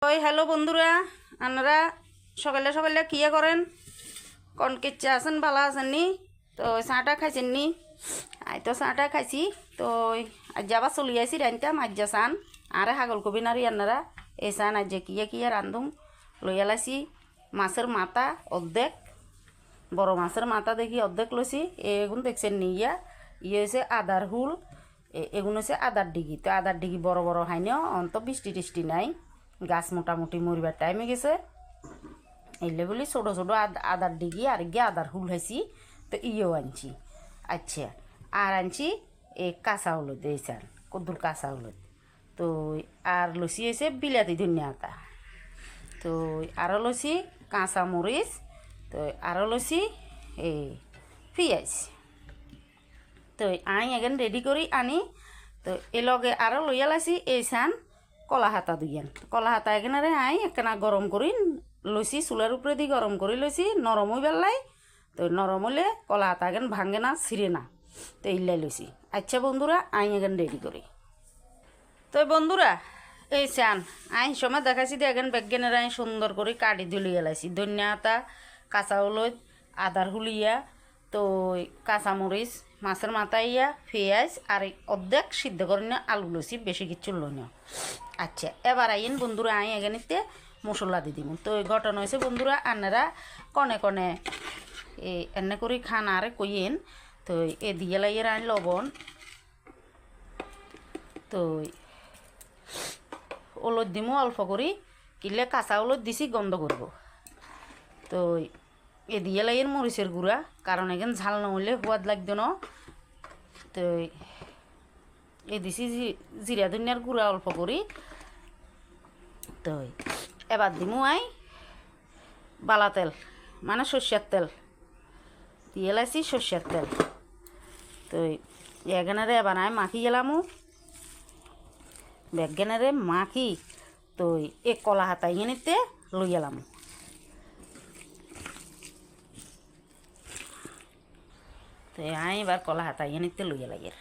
ওই হ্যালো বন্ধুরা, আপনারা সকালে সকালে কিয়া করেন? কোন কিচ্ছা আছেন, ভালো আছেন নি? তো চাটা খাইছেন নি? আই তো চাটা খাইছি। তো আজ আবার চলি আইসি রান্তাম আজ চান আরে হাগল কবি নারি আপনারা এই চান আজ কিয়া কিয়া রান্ধুম লইয়া লাইছি। মাছের মাথা অর্ধেক, বড় মাছের মাথা দেখি অর্ধেক লইছি। এগুন দেখছেন নি? ইয়ে হয়েছে আদার হুল, এগুন হচ্ছে আদার ডিগি। তো আদার ডিগি বড় বড় হাইনিও অন্ত বৃষ্টি টিষ্টি নাই, গাছ মোটামুটি মরিবার টাইমে গেছে। এলে বলি ছোটো ছোটো আদার ডিগি আর গিয়ে আদার হুল হয়েছি। তো ইয়েও আনছি। আচ্ছা, আর আনছি এই কাঁচা হলুদ, এই চাল কদ্দুর কাঁচা হলুদ। তো আর লসি হয়েছে বিলাতি ধনিয়া আতা। তো আরও লসি কাঁচা মরিচ। তো আরও লসি এই পেঁয়াজ। তো আই এখান রেডি করি আনি। তো এ লগে আরও লইয়া লাইছি এই চান কলা হাতা দুইয়ান। কলা হাতা এখানে আই একখানা গরম করি লইছি, চুলার উপরে দিয়ে গরম করে লইছি, নরম হই বেলাই। তো নরম হলে কলা হাতা এখান ভাঙে না, ছিঁড়ে না। তো ইল্লাই লইছি। আচ্ছা বন্ধুরা, আই এখান রেডি করি। তো বন্ধুরা এই চান আই সময় দেখাইছি দিয়ে এখান বেগেনের আই সুন্দর করে কাটি দিয়ে লইয়া লাইছি। ধনিয়া আতা, কাঁচা হলুদ, আদার হুলিয়া, তো কাঁচামরিচ, মাছের মাথা ইয়া, পেঁয়াজ আর অর্ধেক সিদ্ধ করে নিয়ে আলু লইছি, বেশি কিছু লইনি। আচ্ছা, এবার আইন বন্ধুরা আই এখানিতে মশলা দিয়ে দিব। তো এই ঘটনা হয়েছে বন্ধুরা, আপনারা কনে কনে এনে করে খান আরে কইয়েন। তো এ দিয়ে লাইয়ের আইন লবণ, তো হলুদ দিমু অল্প করি, কিনলে কাঁচা হলুদ দিছি গন্ধ করব। তো এ দিয়ে লাইয়ের মরিচের গুঁড়া, কারণ এখানে ঝাল নহলে সোয়াদ লাগতো না। তো এ দিছি জিরা ধনিয়ার গুঁড়া অল্প করি। তো এবার দিমু আই বালা তেল, মানে সর্ষের তেল দিয়ে লাইছি, সর্ষের তেল। তো এখানে এবার আই মাখি গেলামু বেগেনারে মাখি। তো এ কলা হাতা নিতে লই গেলাম। তো আই এবার কলা হাতা নিতে লই লাগে।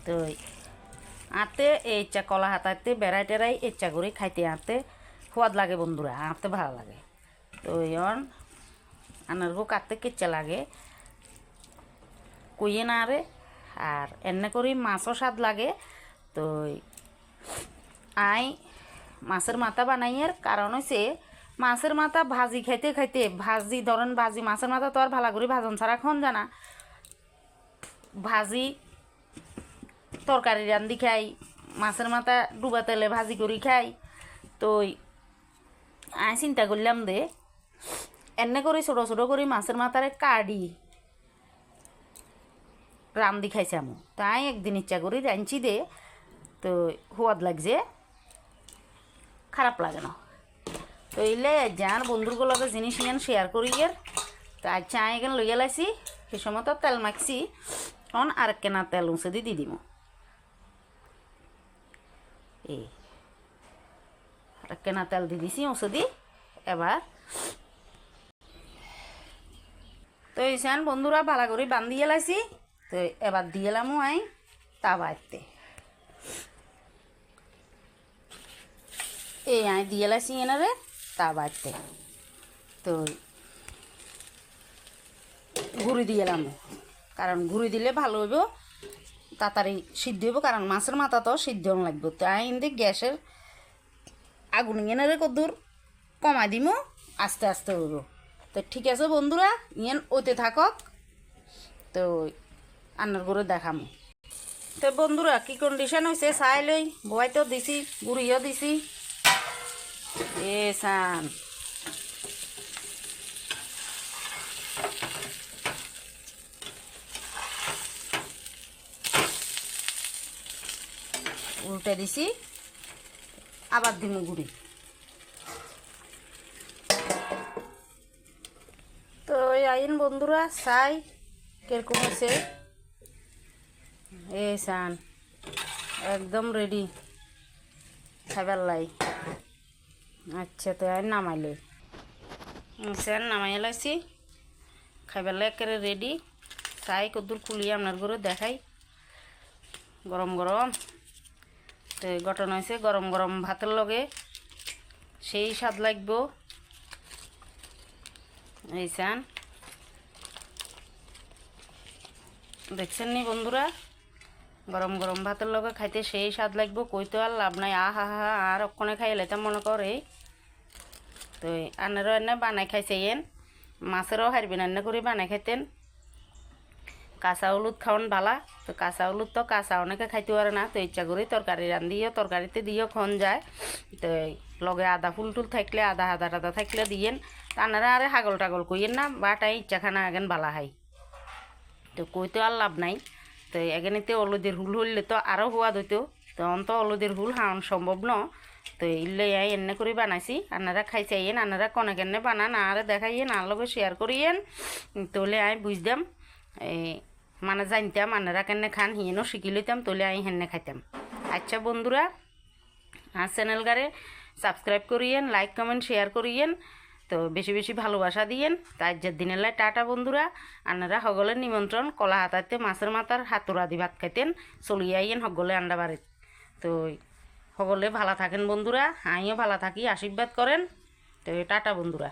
তো আঁতে এই ইচ্ছা কলা হাতাতে বেড়াই টেরাই ইচ্ছা করে খাইতে আঁতে সোয়াদ লাগে বন্ধুরা, আঁতে ভালো লাগে। তো এখন আনারগো কাটতে কেচ্ছা লাগে কইয়ে না আরে, আর এনে করি মাছও স্বাদ লাগে। তো আই মাছের মাথা বানাইয়ের কারণ হচ্ছে মাছের মাথা ভাজি খাইতে খাইতে, ভাজি ধরেন ভাজি মাছের মাথা তো আর ভালো করে ভাজন ছাড়া খন জানা, ভাজি তরকারি রান্ধি খাই, মাছের মাথা ডুবা তেলে ভাজি করি খাই। তো আই চিন্তা করলাম দে এনে করে ছোটো ছোটো করে মাছের মাথারে কাড়ি রান্ধি খাইছে আমি। তাই একদিন ইচ্ছা করি রাঁধছি দে, তো সোয়াদ লাগছে, খারাপ লাগে না। তো এইলে যার বন্ধুগুলোকে জিনিস এখান শেয়ার করি এর। তো আচ্ছা আই এখানে লইয়া লাইছি, সে সময় তো তেল মাখছি, তখন আর কেনা তেল উঁচে দিয়ে দিব। এই আর কেনা তেল দিয়ে দিছি উঁচে দি। এবার তো এই চান বন্ধুরা ভালো করে বান্ধিয়ে লাইছি। তো এবার দিয়ে এলামও আই তাওয়াতে। এই আই দিয়ে লাইছি এনারে তাওয়াতে। তো ঘুরি দিয়ে এলাম, কারণ ঘুরি দিলে ভালো হইব, তাড়াতাড়ি সিদ্ধ হইব, কারণ মাছের মাথা তো সিদ্ধ লাগবে। তো আই ইন্দি গ্যাসের আগুন এনারে কদ্দূর কমাই দিম, আস্তে আস্তে হইব। তো ঠিক আছে বন্ধুরা, ইয়েন ওতে থাকক। তো আন্নার করে দেখাম। তো বন্ধুরা কি কন্ডিশন হয়েছে চাই লই, বয়াইতেও দিছি, গুড়িও দিছি। এ সান উল্টে দিছি, আবার দিমু গুড়ি। তো আইন বন্ধুরা চাই কিরকম হয়েছে। এই চান একদম রেডি খাইবার লাই। আচ্ছা, তো আর নামাইলে চান নামাই লাইছি, খাইবার লাই একেবারে রেডি। চাই কদ্দুর খুলিয়ে আপনার ঘরে দেখাই, গরম গরম তো ঘটনা হয়েছে গরম গরম ভাতের লগে সেই স্বাদ লাগবো। এই চান দেখছেন নি বন্ধুরা, গরম গরম ভাতের লগে খাইতে সেই স্বাদ লাগবো, কইতো আর লাভ নাই। আহা হা আর অক্ষণে খাই লাইতাম মনে করে। তো আনারও এনে বানাই খাইছেন, মাছেরও হারবেন এনে করে বানাই খাইতেন। কাঁচা হলুদ খাওয়ান বালা, তো কাঁচা হলুদ তো কাঁচা অনেকে খাইতে পারে না, তো ইচ্ছা করে তরকারি রান্ধিও তরকারিতে দিয়েও খন যায়। তো লগে আদা ফুল টুল থাকলে আদা টাদা থাকলে দিয়েন। তানারা আরে হাগল টাগল কইয়েন না, বাটাই ইচ্ছা খানা আগেন বালা হয়। তো কইতো আর লাভ নাই। তো এখানেতে হলুদের হুল হইলে তো আরও সোয়াদ হইতো, তখন তো হলুদের হুল খাওয়ান সম্ভব ন। তো ইলে এনে করে বানাইছি, আপনারা খাইছাইয়েন, আপনারা কনে কেনে বানান আর দেখাইয়েন, আর লগে শেয়ার করিয়েন। তোলে আই বুঝতাম এই মানে জানতাম আপনারা কেনে খান, হিয়েনও শিখি লইতাম, তোলে আই হেনে খাইতাম। আচ্ছা বন্ধুরা, আর চ্যানেলগারে সাবস্ক্রাইব করিয়েন, লাইক কমেন্ট শেয়ার করিয়েন, তো বেশি বেশি ভালোবাসা দিয়েন। তাই যে দিনের লাই টাটা বন্ধুরা, আপনারা সকলের নিমন্ত্রণ কলা হাতাতে মাছের মাথার হাতুরা দি ভাত খাইতেন চলিয়ে আইয়েন সকলে আন্ডা বাড়িত। তো সকলে ভালো থাকেন বন্ধুরা, আমিও ভালো থাকি, আশীর্বাদ করেন। তো টাটা বন্ধুরা।